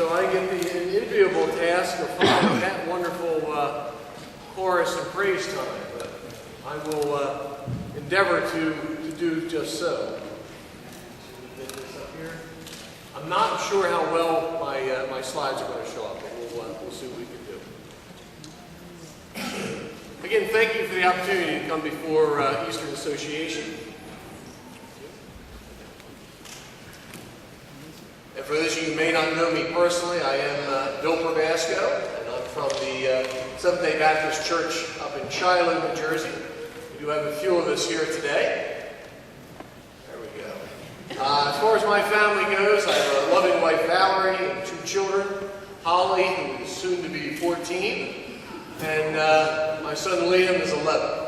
so I get the enviable task of following that wonderful chorus and praise time, but I will endeavor to do just so. Get this up here. I'm not sure how well my slides are going to show up, but we'll see what we can do. Again, thank you for the opportunity to come before Eastern Association. And for those of you who may not know me personally, I am Bill Probasco, and I'm from the Seventh-day Baptist Church up in Shiloh, New Jersey. We do have a few of us here today. There we go. As far as my family goes, I have a loving wife, Valerie, and 2 children, Holly, who is soon to be 14, and my son Liam is 11.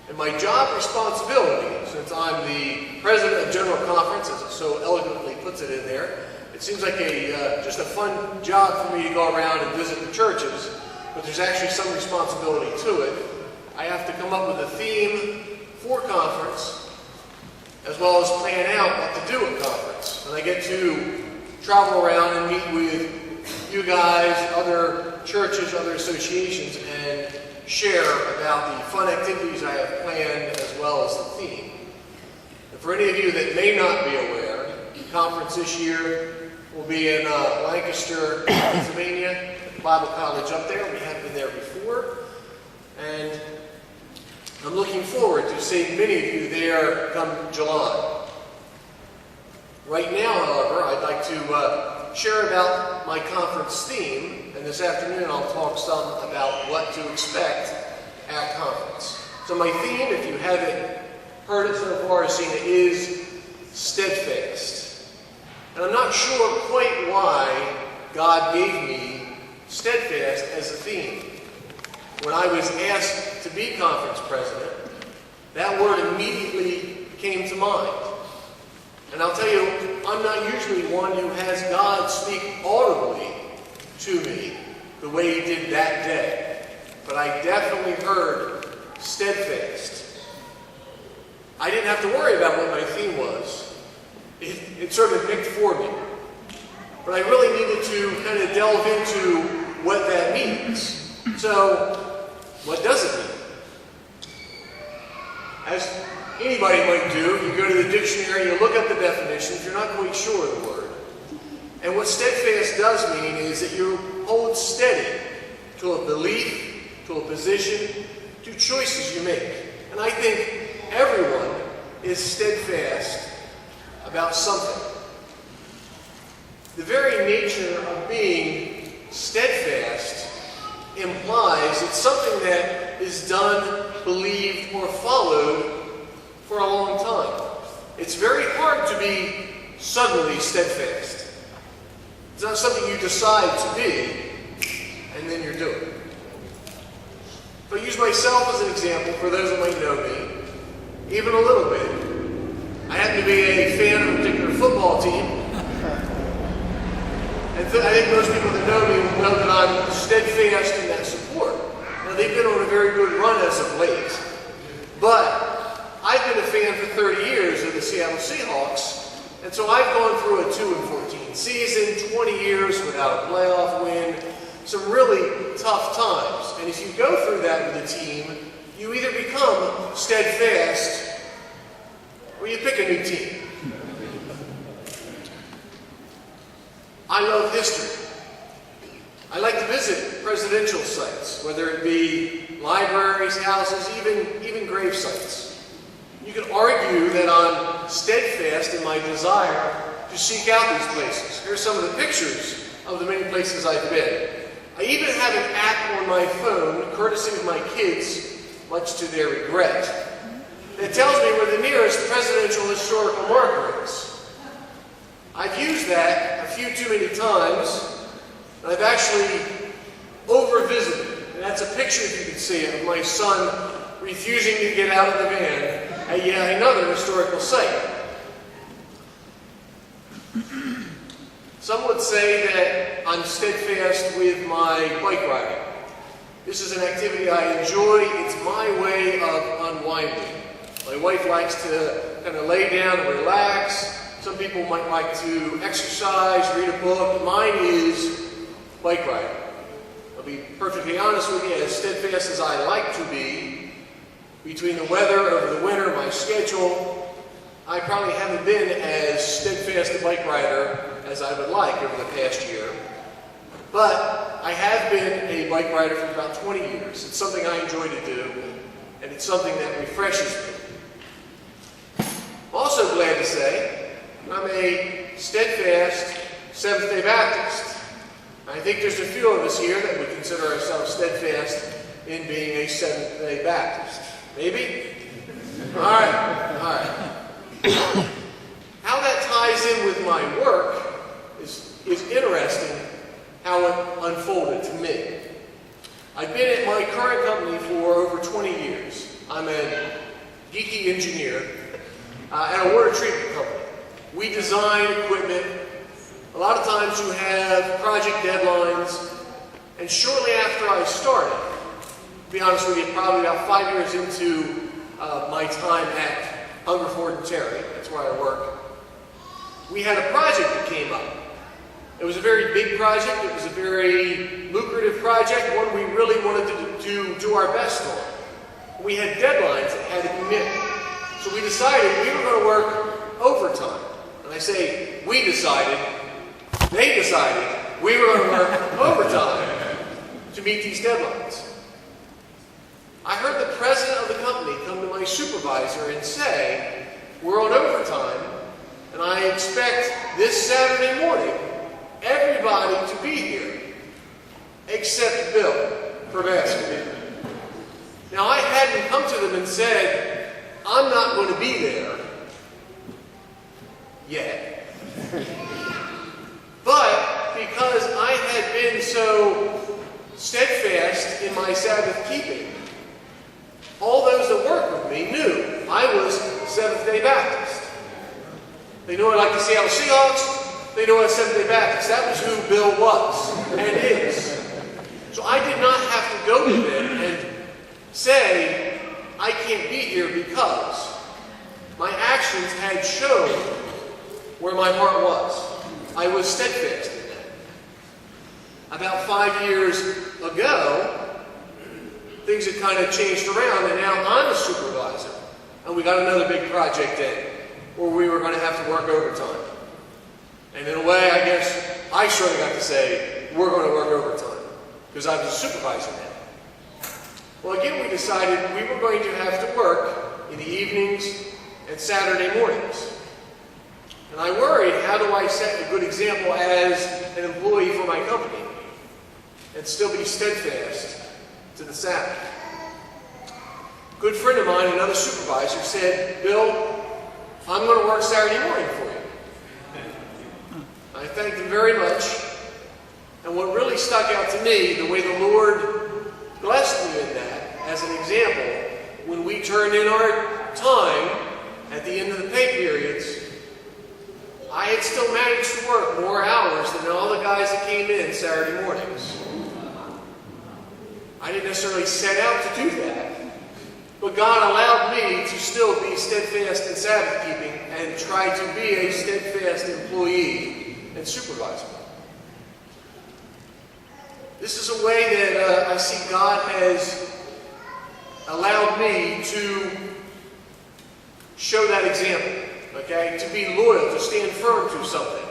And my job responsibility, since I'm the president of General Conference, as it so eloquently puts it in there, it seems like just a fun job for me to go around and visit the churches, but there's actually some responsibility to it. I have to come up with a theme for conference, as well as plan out what to do at conference. And I get to travel around and meet with you guys, other churches, other associations, and share about the fun activities I have planned as well as the theme. And for any of you that may not be aware, the conference this year will be in Lancaster, Pennsylvania, at the Bible College up there. We have been there before. And I'm looking forward to seeing many of you there come July. Right now, however, I'd like to share about my conference theme. And this afternoon I'll talk some about what to expect at conference. So my theme, if you haven't heard it so far or seen it, is steadfast. And I'm not sure quite why God gave me steadfast as a theme. When I was asked to be conference president, that word immediately came to mind. And I'll tell you, I'm not usually one who has God speak audibly to me the way he did that day. But I definitely heard steadfast. I didn't have to worry about what my theme was. It sort of picked for me. But I really needed to kind of delve into what that means. So, what does it mean? As anybody might do, you go to the dictionary, you look up the definition if you're not quite sure of the word. And what steadfast does mean is that you hold steady to a belief, to a position, to choices you make. And I think everyone is steadfast about something. The very nature of being steadfast implies it's something that is done, believed, or followed for a long time. It's very hard to be suddenly steadfast. It's not something you decide to be, and then you're doing. If I use myself as an example, for those that might know me, even a little bit, I happen to be a fan of a particular football team. And I think most people that know me will know that I'm steadfast in that support. Now, they've been on a very good run as of late. But I've been a fan for 30 years of the Seattle Seahawks. And so I've gone through a 2-14 season, 20 years without a playoff win, some really tough times. And as you go through that with a team, you either become steadfast or you pick a new team. I love history. I like to visit presidential sites, whether it be libraries, houses, even grave sites. You can argue that I'm steadfast in my desire to seek out these places. Here's some of the pictures of the many places I've been. I even have an app on my phone, courtesy of my kids, much to their regret, that tells me where the nearest presidential historical marker is. I've used that a few too many times, and I've actually over-visited. And that's a picture, if you can see it, of my son refusing to get out of the van at yet another historical site. Some would say that I'm steadfast with my bike riding. This is an activity I enjoy. It's my way of unwinding. My wife likes to kind of lay down and relax, Some people might like to exercise, read a book. Mine is bike riding. I'll be perfectly honest with you, as steadfast as I like to be, between the weather over the winter, my schedule, I probably haven't been as steadfast a bike rider as I would like over the past year. But I have been a bike rider for about 20 years. It's something I enjoy to do, and it's something that refreshes me. I'm also glad to say I'm a steadfast Seventh-day Baptist. I think there's a few of us here that would consider ourselves steadfast in being a Seventh-day Baptist. Maybe? All right. How that ties in with my work is interesting, how it unfolded to me. I've been at my current company for over 20 years. I'm a geeky engineer at a water treatment company. We design equipment. A lot of times you have project deadlines, and shortly after I started, to be honest with you, probably about 5 years into my time at Hungerford and Terry, that's where I work, we had a project that came up. It was a very big project, it was a very lucrative project, one we really wanted to do our best on. We had deadlines that had to be met. So we decided we were going to work overtime. And I say, we decided, they decided, we were going to work overtime to meet these deadlines. I heard the president of the company come to my supervisor and say, we're on overtime, and I expect this Saturday morning everybody to be here, except Bill Probasco. Now, I hadn't come to them and said, I'm not going to be there yet. But because I had been so steadfast in my Sabbath keeping, all those that worked with me knew I was Seventh-day Baptist. They knew I liked the Seattle Seahawks. They knew I was Seventh-day Baptist. That was who Bill was and is. So I did not have to go to them and say, I can't be here because my actions had shown where my heart was. I was steadfast in that. About 5 years ago, things had kind of changed around, and now I'm a supervisor. And we got another big project in where we were going to have to work overtime. And in a way, I guess, I sort of got to say, we're going to work overtime, because I was a supervisor now. Well, again, we decided we were going to have to work in the evenings and Saturday mornings. And I worried, how do I set a good example as an employee for my company and still be steadfast to the Sabbath? A good friend of mine, another supervisor, said, Bill, I'm going to work Saturday morning for you. I thanked him very much. And what really stuck out to me, the way the Lord blessed me in that, as an example, when we turned in our time at the end of the pay periods, I had still managed to work more hours than all the guys that came in Saturday mornings. I didn't necessarily set out to do that, but God allowed me to still be steadfast in Sabbath keeping and try to be a steadfast employee and supervisor. This is a way that I see God has allowed me to show that example, okay? To be loyal, to stand firm to something,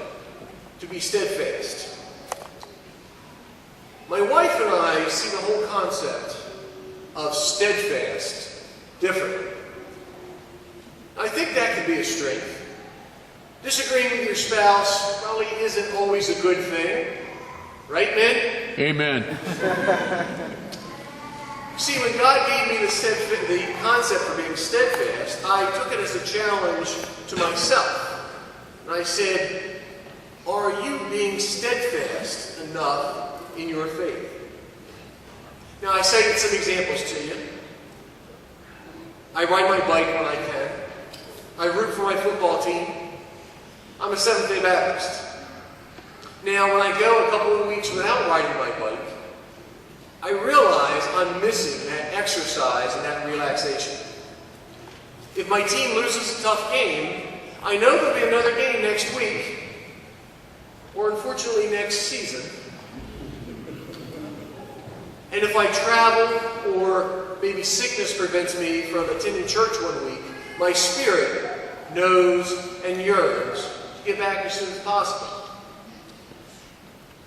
to be steadfast. My wife and I see the whole concept of steadfast differently. I think that can be a strength. Disagreeing with your spouse probably isn't always a good thing. Right, men? Amen. See, when God gave me the concept for being steadfast, I took it as a challenge to myself. And I said, are you being steadfast enough in your faith? Now, I cited some examples to you. I ride my bike when I can. I root for my football team. I'm a Seventh-day Baptist. Now, when I go a couple of weeks without riding my bike, I realize I'm missing that exercise and that relaxation. If my team loses a tough game, I know there'll be another game next week, or unfortunately next season. And if I travel, or maybe sickness prevents me from attending church one week, my spirit knows and yearns to get back as soon as possible.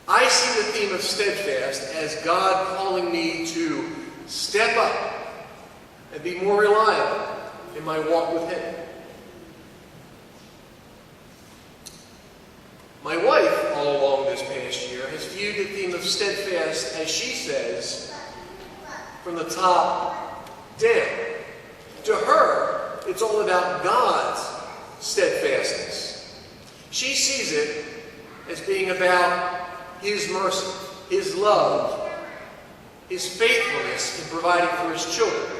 I see the theme of steadfast as God calling me to step up and be more reliable in my walk with Him. My wife, all along this past year, has viewed the theme of steadfast, as she says, from the top down. To her, it's all about God's steadfastness. She sees it as being about His mercy, His love, His faithfulness in providing for His children.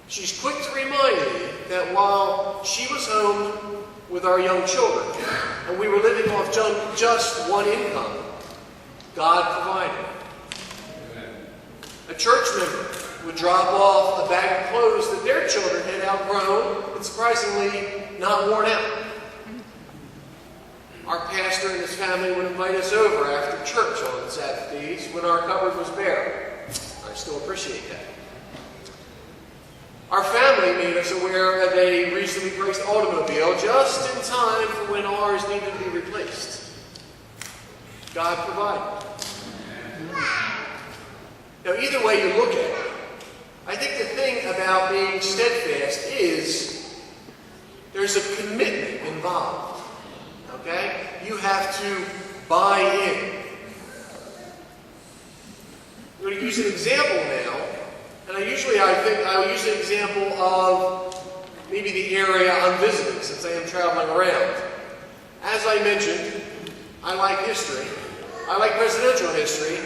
She's quick to remind me that while she was home with our young children, and we were living off just one income, God provided. A church member would drop off a bag of clothes that their children had outgrown and surprisingly not worn out. Our pastor and his family would invite us over after church on Saturdays when our cupboard was bare. I still appreciate that. Our family made us aware of a recently priced automobile just in time for when ours needed to be replaced. God provided. Now, either way you look at it, I think the thing about being steadfast is there's a commitment involved. Okay? You have to buy in. I'm going to use an example now. And I'll use an example of maybe the area I'm visiting, since I am traveling around. As I mentioned, I like history. I like presidential history.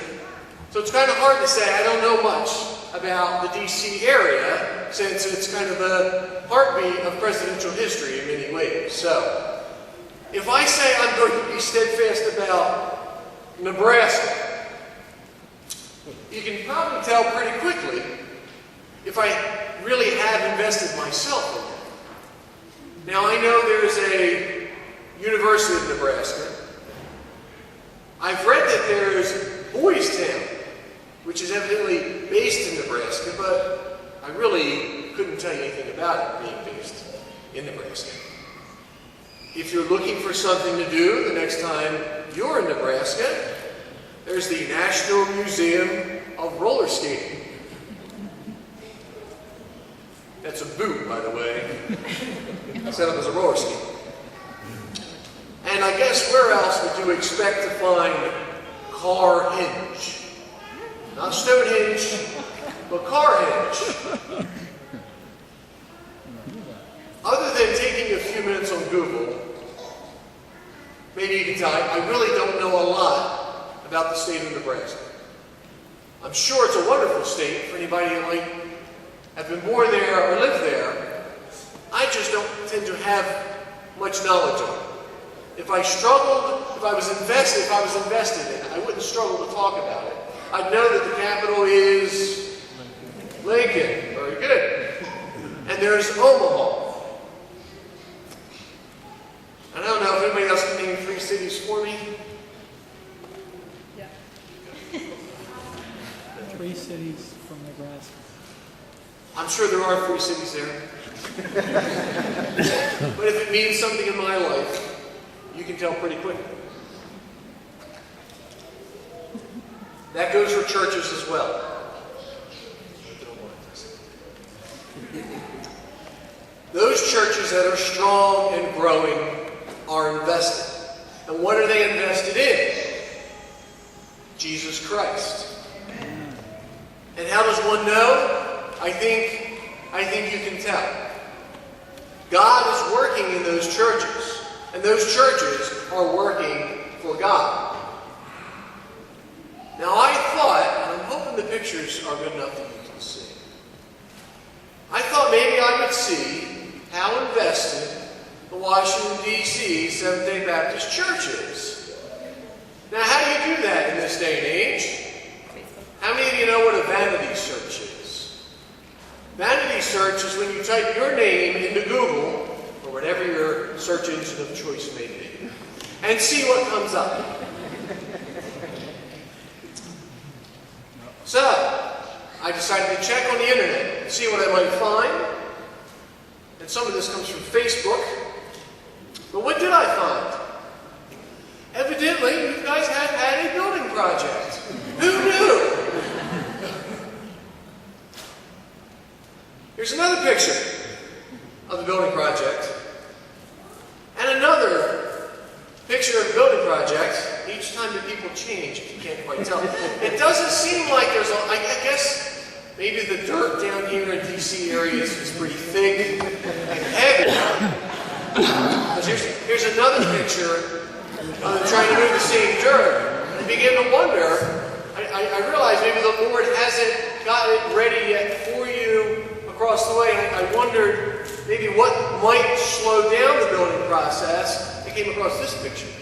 So it's kind of hard to say I don't know much about the D.C. area, since it's kind of the heartbeat of presidential history in many ways. So, if I say I'm going to be steadfast about Nebraska, you can probably tell pretty quickly if I really have invested myself in it. Now, I know there's a University of Nebraska. I've read that there's Boys Town, which is evidently based in Nebraska, but I really couldn't tell you anything about it being based in Nebraska. If you're looking for something to do the next time you're in Nebraska, there's the National Museum of Roller Skating. That's a boot, by the way, set up as a roller skate. And I guess where else would you expect to find Carhenge? Not Stonehenge, but Carhenge. Other than taking a few minutes on Google, maybe you can tell I really don't know a lot about the state of Nebraska. I'm sure it's a wonderful state for anybody who might have been born there or lived there. I just don't tend to have much knowledge on it. If I was invested in it, I wouldn't struggle to talk about it. I'd know that the capital is Lincoln. Very good. And there's Omaha. I don't know if anybody else can name 3 cities for me. Yeah. 3 cities from Nebraska. I'm sure there are 3 cities there. But if it means something in my life, you can tell pretty quickly. That goes for churches as well. Those churches that are strong and growing are invested. And what are they invested in? Jesus Christ. And how does one know? I think you can tell. God is working in those churches, and those churches are working for God. Now I thought, and I'm hoping the pictures are good enough that you can see, I thought maybe I would see how invested the Washington, D.C. Seventh-day Baptist Church is. Now how do you do that in this day and age? How many of you know what a vanity search is? Vanity search is when you type your name into Google, or whatever your search engine of choice may be, and see what comes up. So, I decided to check on the internet and see what I might find. And some of this comes from Facebook. But what did I find? Evidently, you guys have had a building project. Who knew? Here's another picture of the building project. And another picture of the building project. Each time the people change, if you can't quite tell. It doesn't seem like there's a, I guess maybe the dirt down here in DC areas is pretty thick and heavy. Here's another picture of them trying to move the same dirt. I begin to wonder, I realize maybe the Lord hasn't got it ready yet for you across the way. I wondered maybe what might slow down the building process. I came across this picture.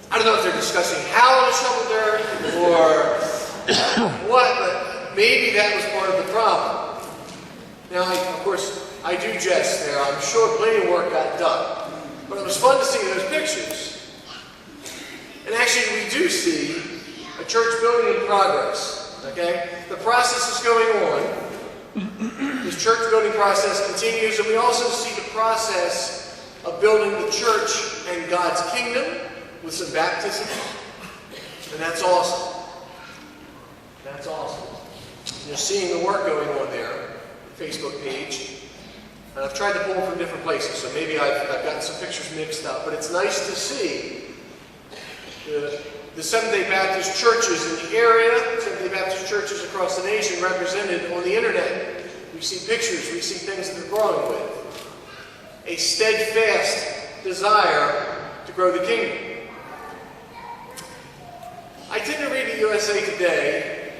I don't know if they're discussing how to shovel dirt or what, but maybe that was part of the problem. Now, of course, I do jest there. I'm sure plenty of work got done. But it was fun to see those pictures. And actually, we do see a church building in progress. Okay? The process is going on. This church building process continues, and we also see the process of building the church and God's kingdom with some baptism. And that's awesome. That's awesome. You're seeing the work going on there, the Facebook page. And I've tried to pull from different places, so maybe I've gotten some pictures mixed up. But it's nice to see the Seventh-day Baptist churches in the area, Seventh-day Baptist churches across the nation represented on the internet. We see pictures, we see things that they're growing with. A steadfast desire to grow the kingdom. I tend to read the USA Today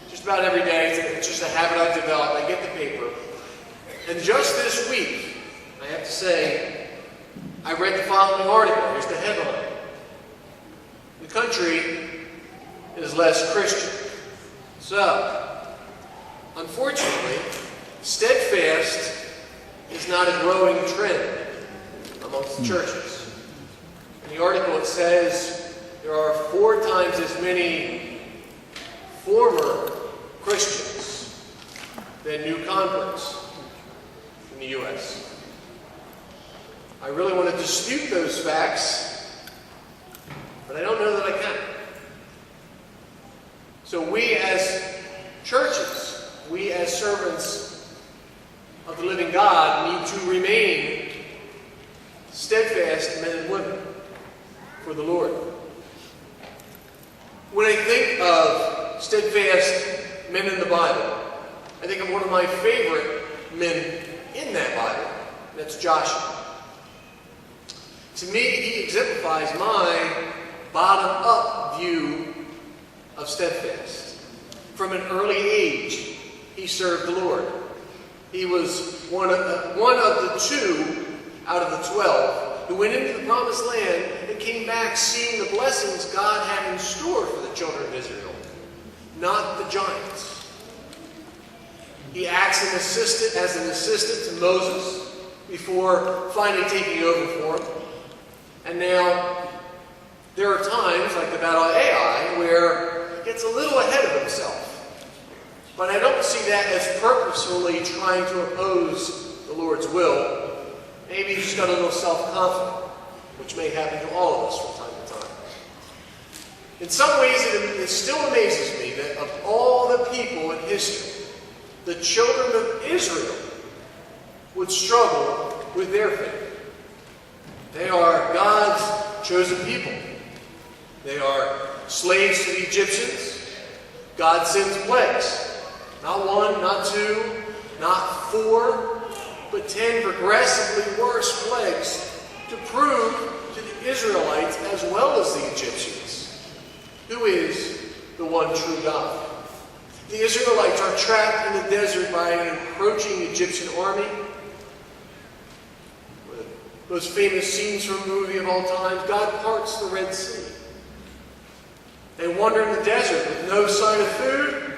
just about every day. It's just a habit I've developed. I get the paper. And just this week, I have to say, I read the following article. Here's the headline. The country is less Christian. So, unfortunately, steadfast is not a growing trend amongst the churches. In the article it says there are 4 times as many former Christians than new converts in the U.S. I really want to dispute those facts, but I don't know that I can. So we as churches, we as servants of the living God need to remain steadfast men and women for the Lord. When I think of steadfast men in the Bible, I think of one of my favorite men in that Bible. That's Joshua. To me, he exemplifies my bottom-up view of steadfast. From an early age, he served the Lord. He was one of the 2 out of the 12 who went into the promised land and came back seeing the blessings God had in store for the children of Israel, not the giants. He acts as an assistant to Moses before finally taking over for him. And now, there are times, like the Battle of Ai, where he gets a little ahead of himself. But I don't see that as purposefully trying to oppose the Lord's will. Maybe he's just got a little self-confidence, which may happen to all of us from time to time. In some ways, it still amazes me that of all the people in history, the children of Israel would struggle with their faith. They are God's chosen people. They are slaves to the Egyptians. God sends plagues. Not 1, not 2, not 4, but 10 progressively worse plagues to prove to the Israelites as well as the Egyptians who is the one true God. The Israelites are trapped in the desert by an encroaching Egyptian army. Those famous scenes from a movie of all time, God parts the Red Sea. They wander in the desert with no sign of food.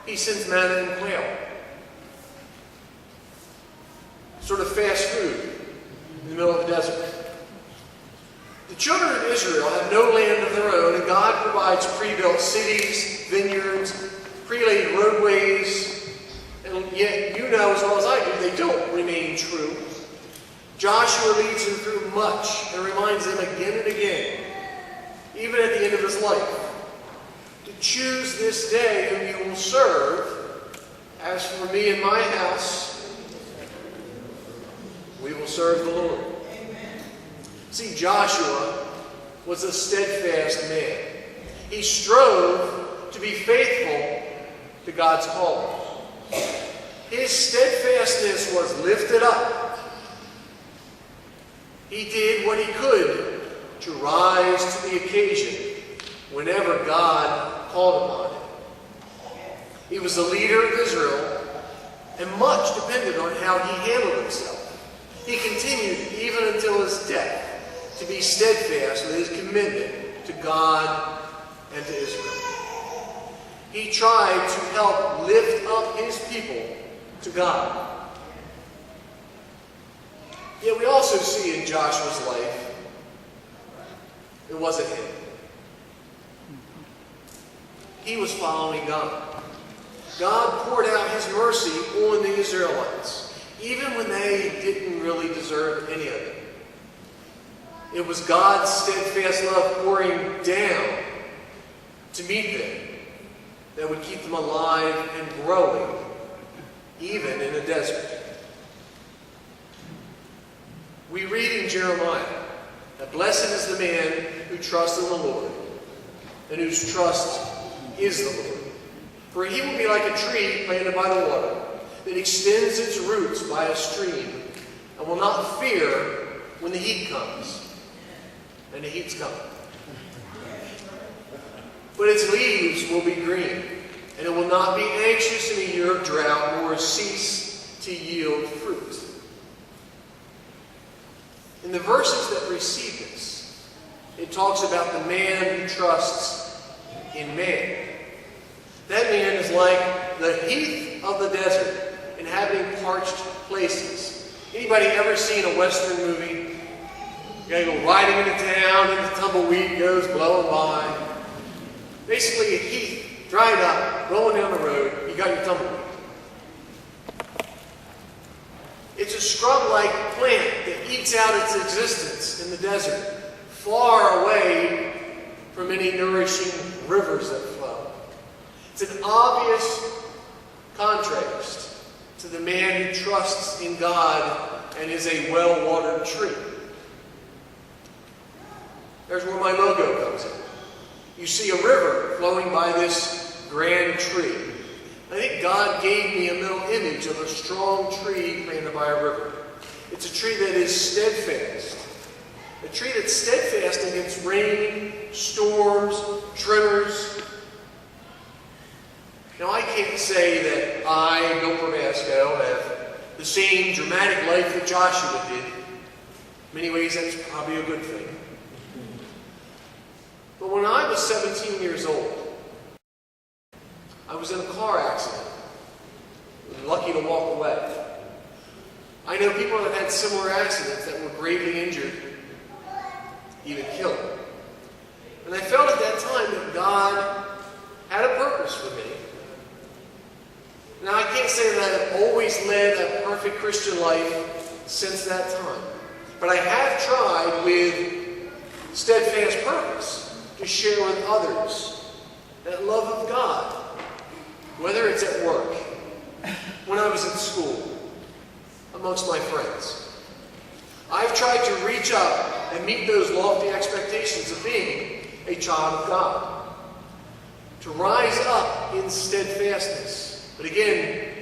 He sends manna and quail. Sort of fast food in the middle of the desert. The children of Israel have no land of their own, and God provides pre-built cities, vineyards, pre-laid roadways, and yet you know as well as I do, they don't remain true. Joshua leads them through much and reminds them again and again, even at the end of his life, to choose this day whom you will serve. As for me and my house, we will serve the Lord. See, Joshua was a steadfast man. He strove to be faithful to God's calling. His steadfastness was lifted up. He did what he could to rise to the occasion whenever God called upon him. He was the leader of Israel, and much depended on how he handled himself. He continued, even until his death, to be steadfast with his commitment to God and to Israel. He tried to help lift up his people to God. Yet we also see in Joshua's life, it wasn't him. He was following God. God poured out his mercy on the Israelites, even when they didn't really deserve any of it. It was God's steadfast love pouring down to meet them that would keep them alive and growing, even in the desert. We read in Jeremiah that blessed is the man who trusts in the Lord and whose trust is the Lord. For he will be like a tree planted by the water that extends its roots by a stream and will not fear when the heat comes. And the heat's coming. But its leaves will be green, and it will not be anxious in a year of drought, nor cease to yield fruit. In the verses that precede this, it talks about the man who trusts in man. That man is like the heath of the desert, inhabiting parched places. Anybody ever seen a Western movie? You gotta go riding into town, and the tumbleweed goes blowing by. Basically a heath, dried up, rolling down the road, you got your tumbleweed. It's a scrub-like plant that ekes out its existence in the desert, far away from any nourishing rivers that flow. It's an obvious contrast to the man who trusts in God and is a well-watered tree. There's where my logo comes in. You see a river flowing by this grand tree. I think God gave me a mental image of a strong tree planted by a river. It's a tree that is steadfast. A tree that's steadfast against rain, storms, tremors. Now I can't say that I, Bill Probasco, have the same dramatic life that Joshua did. In many ways that's probably a good thing. But when I was 17 years old, I was in a car accident. I was lucky to walk away. I know people that had similar accidents that were gravely injured, even killed. And I felt at that time that God had a purpose for me. Now I can't say that I've always led a perfect Christian life since that time. But I have tried with steadfast purpose to share with others that love of God, whether it's at work, when I was in school, amongst my friends. I've tried to reach up and meet those lofty expectations of being a child of God, to rise up in steadfastness. But again,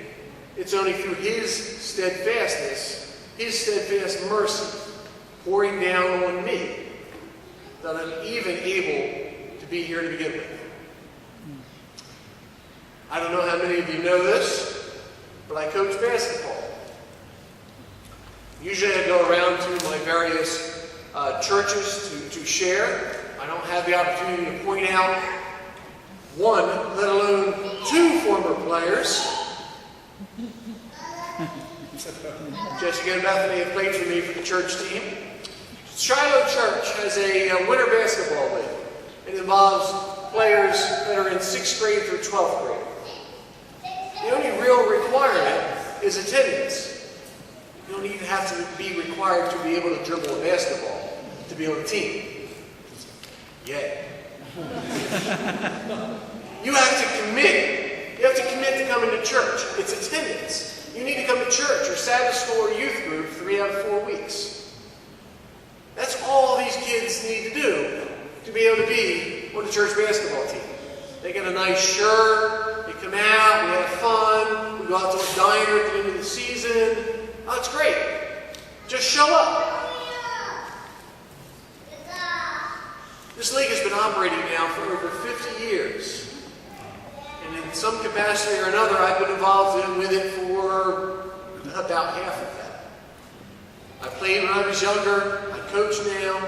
it's only through his steadfastness, his steadfast mercy, pouring down on me, that I'm even able to be here to begin with. I don't know how many of you know this, but I coach basketball. Usually I go around to my various churches to share. I don't have the opportunity to point out one, let alone two former players. Jessica and Bethany have played for me for the church team. Shiloh Church has a winter basketball league. It involves players that are in 6th grade through 12th grade. The only real requirement is attendance. You don't even have to be required to be able to dribble a basketball to be on the team. Yay. You have to commit. You have to commit to coming to church. It's attendance. You need to come to church or Sabbath school or youth group 3 out of 4 weeks. That's all these kids need to do to be able to be on the church basketball team. They get a nice shirt, they come out, we have fun, we go out to a diner at the end of the season. Oh, it's great. Just show up. This league has been operating now for over 50 years. And in some capacity or another, I've been involved with it for about half of that. I played when I was younger, I coach now.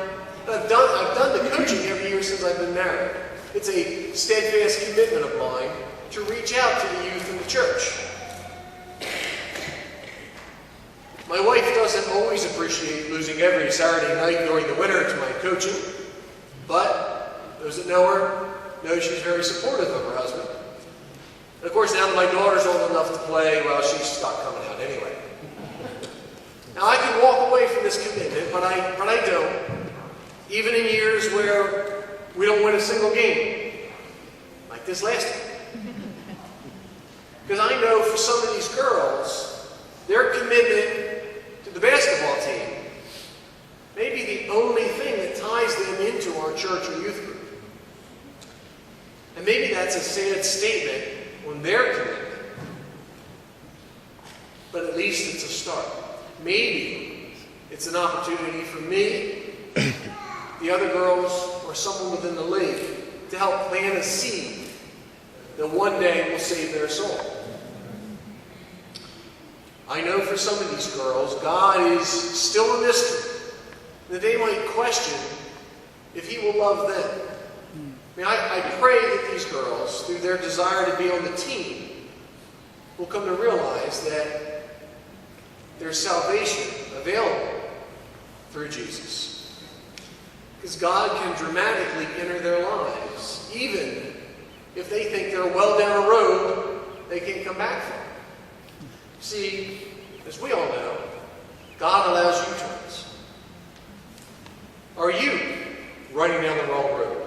I've done the coaching every year since I've been married. It's a steadfast commitment of mine to reach out to the youth in the church. My wife doesn't always appreciate losing every Saturday night during the winter to my coaching, but those that know her know she's very supportive of her husband. And of course, now that my daughter's old enough to play, well, she's stuck coming out anyway. Now, I can walk away from this commitment, but I don't. Even in years where we don't win a single game, like this last one. Because I know for some of these girls, their commitment to the basketball team may be the only thing that ties them into our church or youth group. And maybe that's a sad statement on their commitment. But at least it's a start. Maybe it's an opportunity for me, the other girls, or someone within the league to help plant a seed that one day will save their soul. I know for some of these girls, God is still a mystery, that they might question if He will love them. I mean, I pray that these girls, through their desire to be on the team, will come to realize that there's salvation available through Jesus. Because God can dramatically enter their lives, even if they think they're well down a road they can't come back from. See, as we all know, God allows U-turns. Are you running down the wrong road?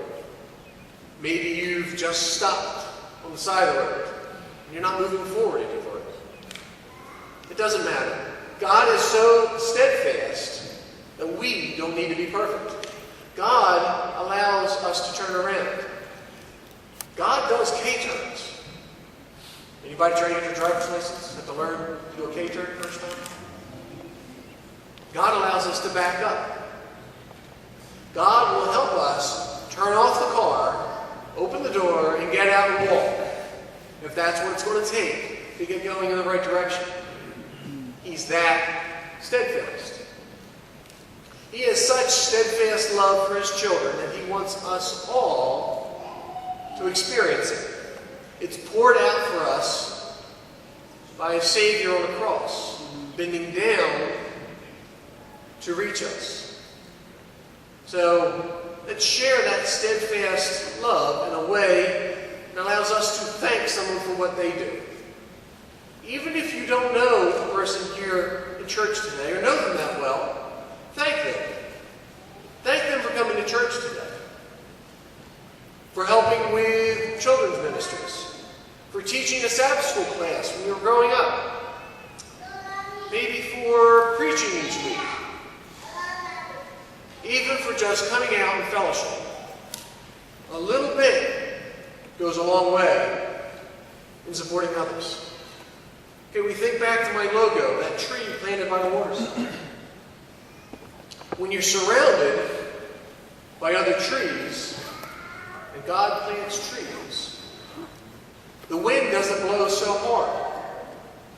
Maybe you've just stopped on the side of the road and you're not moving forward any further. It doesn't matter. God is so steadfast that we don't need to be perfect. God allows us to turn around. God does K-turns. Anybody trying to get your driver's license? Have to learn to do a K-turn first time? God allows us to back up. God will help us turn off the car, open the door, and get out and walk, if that's what it's going to take to get going in the right direction. He's that steadfast. He has such steadfast love for His children that He wants us all to experience it. It's poured out for us by a Savior on the cross, bending down to reach us. So let's share that steadfast love in a way that allows us to thank someone for what they do. Even if you don't know the person here in church today or know them that well, thank them. Thank them for coming to church today. For helping with children's ministries. For teaching a Sabbath school class when you were growing up. Maybe for preaching each week. Even for just coming out and fellowship. A little bit goes a long way in supporting others. Okay, we think back to my logo, that tree planted by the waterside. When you're surrounded by other trees, and God plants trees, the wind doesn't blow so hard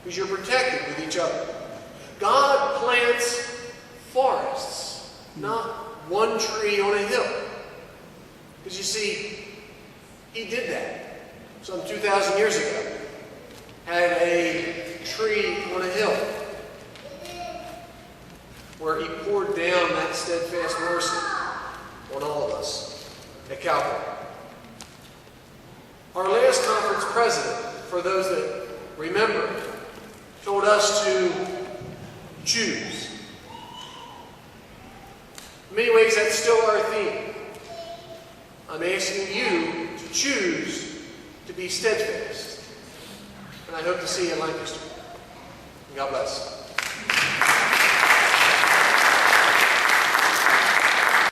because you're protected with each other. God plants forests, not one tree on a hill. see, he did that some 2,000 years ago. Had a tree on a hill where he poured down that steadfast mercy on all of us at Calvary. Our last conference president, for those that remember, told us to choose. In many ways, that's still our theme. I'm asking you to choose to be steadfast. And I hope to see you in Lancaster. God bless.